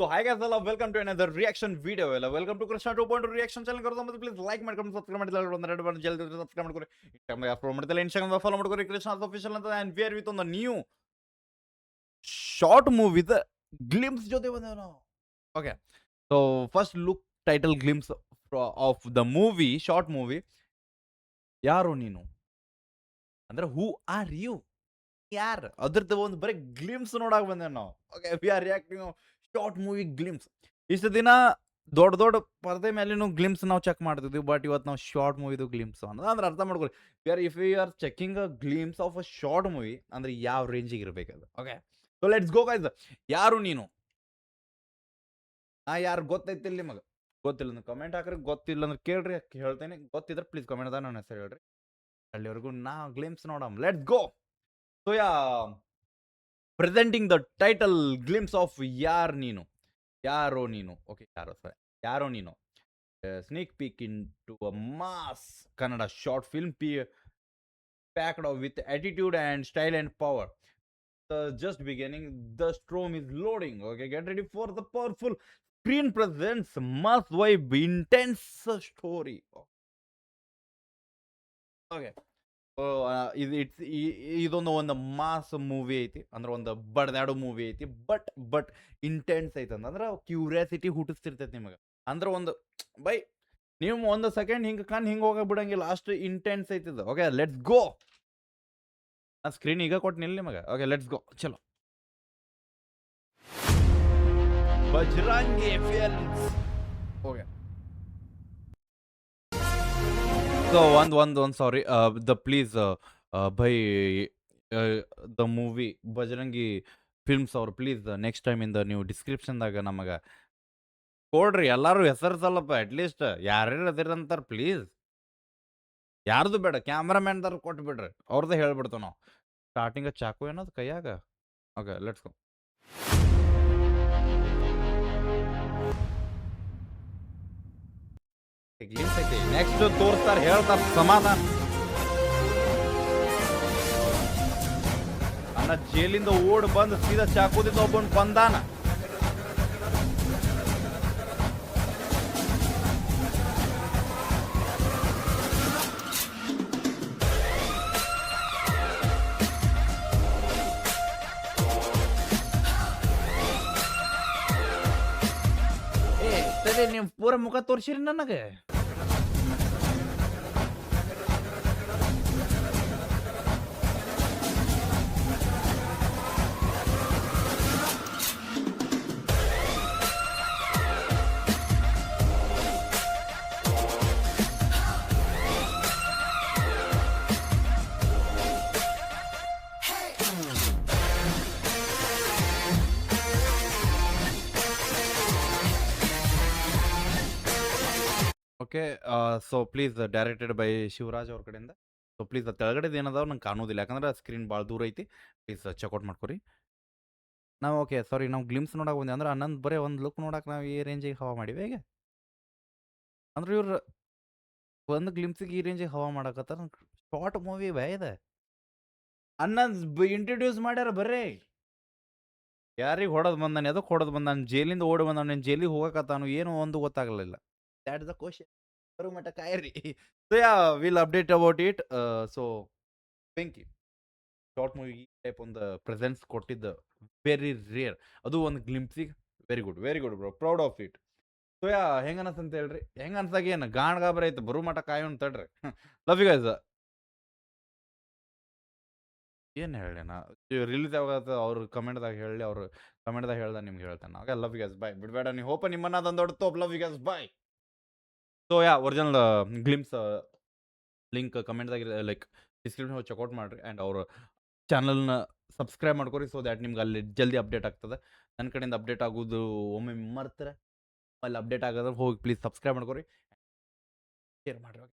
So hi guys, hello, welcome to another reaction video. Hello, welcome to Krishna 2.2 reaction channel. ಕರೋದು ಮತ್ತೆ please like ಮಾಡ್ಕೊಂಡು subscribe ಮಾಡಿಲ್ಲ ಒಂದು red button ಜಲ್ದಿ subscribe ಮಾಡ್ಕೊರಿ. Instagram upload ಮಾಡ್ತಿಲ್ಲ, Instagram follow ಮಾಡ್ಕೊರಿ Krishna official ಅಂತ. ಅಂಡ್ ವಿ ಆರ್ ವಿತ್ ಒಂದು new short movie with glimpse ಜೊತೆ ಬಂದೇವೆ ನಾವು. Okay, so first look title glimpse of the movie, short movie ಯಾರು ನೀನು ಅಂದ್ರೆ ಹೂ ಆರ್ ಯು, ಯಾರು ಅದ್ರದ್ದು ಒಂದು ಬರೀ ಗ್ಲಿಮ್ಸ್ ನೋಡಕ್ ಬಂದೇವೆ ನಾವು. Okay, we are reacting short movie glimpse. ಇಷ್ಟು ದಿನ ದೊಡ್ಡ ದೊಡ್ಡ ಪರದೆ ಮೇಲಿನೂ ಗ್ಲಿಮ್ಸ್ ನಾವು ಚೆಕ್ ಮಾಡ್ತಿದ್ವಿ, ಬಟ್ ಇವತ್ತು ನಾವು ಶಾರ್ಟ್ ಮೂವಿದು ಗ್ಲಿಮ್ಸ್ ಅಂದ್ರೆ ಅರ್ಥ ಮಾಡ್ಕೊಳ್ಳಿ. If you are checking a glimpse of a short movie ಅಂದ್ರೆ ಯಾವ ರೇಂಜಿಗೆ ಇರಬೇಕದು. Okay, so let's go guys. ಯಾರು ನೀನು, ಯಾರು ಗೊತ್ತೈತಿಲ್ಲ ನಿಮಗೆ? ಗೊತ್ತಿಲ್ಲ ಅಂದ್ರೆ ಕಮೆಂಟ್ ಹಾಕ್ರಿ, ಗೊತ್ತಿಲ್ಲ ಅಂದ್ರೆ ಕೇಳ್ರಿ, ಹೇಳ್ತೇನೆ. ಗೊತ್ತಿದ್ರೆ ಪ್ಲೀಸ್ ಕಮೆಂಟ್ ಅದ ನನ್ನ ಹೆಸರು ಹೇಳ್ರಿ. ಅಲ್ಲಿವರೆಗೂ ನಾ ಗ್ಲಿಮ್ಸ್ ನೋಡಮ್, let's go. So presenting the title glimpse of ಯಾರ್ ನೀನು, ಯಾರೋ ನೀನು. ಓಕೆ, ಯಾರೋ ನೀನು. Sneak peek into a mass Kannada short film packed with attitude and style and power. Just beginning, the storm is loading. Okay, get ready for the powerful screen presents mass vibe, intense story. Okay. ಇದೊಂದು ಒಂದು mass movie ಐತಿ, ಅಂದ್ರೆ ಒಂದು ಬಡ್ದಾಡೋ movie ಐತಿ. But intense ಐತಿ ಅಂದ್ರೆ curiosity ಹುಟ್ಟಿಸ್ತಿರ್ತೈತಿ ನಿಮಗೆ. ಅಂದ್ರೆ ಒಂದು ಬೈ ನೀವು ಒಂದು ಸೆಕೆಂಡ್ ಹಿಂಗೆ ಹೋಗ ಬಿಡಂಗಿಲ್ಲ, ಅಷ್ಟು ಇಂಟೆನ್ಸ್ ಐತಿದ. Okay, let's go. ಆ ಸ್ಕ್ರೀನ್ ಈಗ ಕೊಟ್ಟಿನಿಲ್ಲ ನಿಮಗೆ. ಓಕೆ, ಲೆಟ್ಸ್ ಗೋ, ಚಲೋ. ಬಜರಂಗಿ ಫಿಲ್ಮ್ಸ್. ಓಕೆ, ಸೊ ಒಂದು ಸಾರಿ, the please by the movie Bajrangi films ಅವ್ರು ಪ್ಲೀಸ್ ನೆಕ್ಸ್ಟ್ ಟೈಮ್ ಇಂದ ನೀವು ಡಿಸ್ಕ್ರಿಪ್ಷನ್ದಾಗ ನಮಗೆ ಕೊಡ್ರಿ. ಎಲ್ಲಾರು ಹೆಸರು ಸ್ವಲ್ಪ ಅಟ್ಲೀಸ್ಟ್ ಯಾರ್ಯಾರು ಅದಿರಂತಾರ ಪ್ಲೀಸ್. ಯಾರ್ದು ಬೇಡ, ಕ್ಯಾಮ್ರಾಮ್ಯಾನ್ದಾರು ಕೊಟ್ಬಿಡ್ರಿ, ಅವ್ರದ್ದು ಹೇಳ್ಬಿಡ್ತಾವ ನಾವು. ಸ್ಟಾರ್ಟಿಂಗ್ ಚಾಕು ಏನದು ಕೈಯಾಗ. Okay, let's go. ನೆಕ್ಸ್ಟ್ ತೋರಿಸ್ತಾರ, ಹೇಳ್ತಾರ ಸಮಾಧಾನ. ಅನ್ನ ಜೈಲಿಂದ ಓಡ್ ಬಂದು ಸೀದಾ ಚಾಕುದಿಂದ ಒಬ್ಬನ್ ಕೊಂದಾನ. ನೀವು ಪೂರ ಮುಖ ತೋರಿಸಿರಿ ನನಗೆ. Okay, so please directed by Shivraj ಅವ್ರ ಕಡೆಯಿಂದ. ಸೊ ಪ್ಲೀಸ್ ತೆಳಗಡೆದು ಏನದಾವ ನಂಗೆ ಕಾಣೋದಿಲ್ಲ, ಯಾಕಂದ್ರೆ ಸ್ಕ್ರೀನ್ ಭಾಳ ದೂರ ಐತಿ. ಪ್ಲೀಸ್ ಚೆಕ್ಔಟ್ ಮಾಡ್ಕೊರಿ. ನಾವು ಓಕೆ ಸಾರಿ, ನಾವು ಗ್ಲಿಮ್ಸ್ ನೋಡಕ್ಕೆ ಬಂದೆ ಅಂದ್ರೆ ಅನ್ನೊಂದು ಬರೀ ಒಂದು ಲುಕ್ ನೋಡಕ್ಕೆ ನಾವು ಈ ರೇಂಜಿಗೆ ಹವಾ ಮಾಡಿವಿ ಹೇಗೆ ಅಂದ್ರೆ ಇವ್ರು ಒಂದು ಗ್ಲಿಮ್ಸಿಗೆ ಈ ರೇಂಜಿಗೆ ಹವಾ ಮಾಡಕತ್ತಾರ. ಶಾರ್ಟ್ ಮೂವಿ ಬೇ ಇದೆ, ಅನ್ನೊಂದು ಇಂಟ್ರಡ್ಯೂಸ್ ಮಾಡ್ಯಾರ ಬರ್ರಿ. ಯಾರಿಗೆ ಹೊಡೆದು ಬಂದಾನೆ, ಅದಕ್ಕೆ ಹೊಡೆದು ಬಂದಾನ, ಜೈಲಿಂದ ಓಡಿ ಬಂದಾನ, ನೀನು ಜೈಲಿಗೆ ಹೋಗಕತ್ತಾನು, ಏನು ಒಂದು ಗೊತ್ತಾಗಲಿಲ್ಲ. That is the question. ಬರೋ ಮಟ್ಟ ಕಾಯಿರಿ. So will update about it. So Benki short movie ಈ ಟೈಪ್ ಒಂದು ಪ್ರೆಸೆನ್ಸ್ ಕೊಟ್ಟಿದ್ದು ವೆರಿ ರೇರ್. ಅದು ಒಂದು ಗ್ಲಿಮ್ಸಿಗೆ very good bro, proud of it. So ಹೆಂಗ ಅನಸ್ತಂತ ಹೇಳ್ರಿ, ಹೆಂಗ ಅನ್ಸಾಗ ಏನು ಗಾಣ್ ಗಾಬರಿ ಐತೆ, ಬರೋ ಮಟ್ಟ ಕಾಯೋಣ ತಡ್ರಿ. Love you guys. ಏನು ಹೇಳಿ ನಾ ರಿಲೀಸ್ ಯಾವಾಗ ಅವ್ರು ಕಮೆಂಟ್ದಾಗ ಹೇಳಿ, ಅವ್ರು ಕಮೆಂಟ್ದಾಗ ಹೇಳ್ದ ನಿಮ್ಗೆ ಹೇಳ್ತಾನೆ. Okay, love you guys, bye. ಬಿಡಬೇಡ ನೀವು ಹೋಪ ನಿಮ್ಮನ್ನ ಅದೊಂದು ದೊಡ್ಡ ತೋಪ್. Love you guys, bye. So original glimpse link ಕಮೆಂಟ್ದಾಗ ಲೈಕ್ ಡಿಸ್ಕ್ರಿಪ್ಷನ್ ಹೋಗಿ ಚೆಕ್ಔಟ್ ಮಾಡಿರಿ. ಆ್ಯಂಡ್ ಅವ್ರ ಚಾನಲ್ನ ಸಬ್ಸ್ಕ್ರೈಬ್ ಮಾಡ್ಕೊರಿ, ಸೊ ದ್ಯಾಟ್ ನಿಮ್ಗೆ ಅಲ್ಲಿ ಜಲ್ದಿ ಅಪ್ಡೇಟ್ ಆಗ್ತದೆ. ನನ್ನ ಕಡೆಯಿಂದ ಅಪ್ಡೇಟ್ ಆಗೋದು ಒಮ್ಮೆ ಮರ್ತಾರೆ, ಅಲ್ಲಿ ಅಪ್ಡೇಟ್ ಆಗೋದ್ರೆ ಹೋಗಿ ಪ್ಲೀಸ್ ಸಬ್ಸ್ಕ್ರೈಬ್ ಮಾಡ್ಕೊರಿ, ಶೇರ್ ಮಾಡಿರಿ.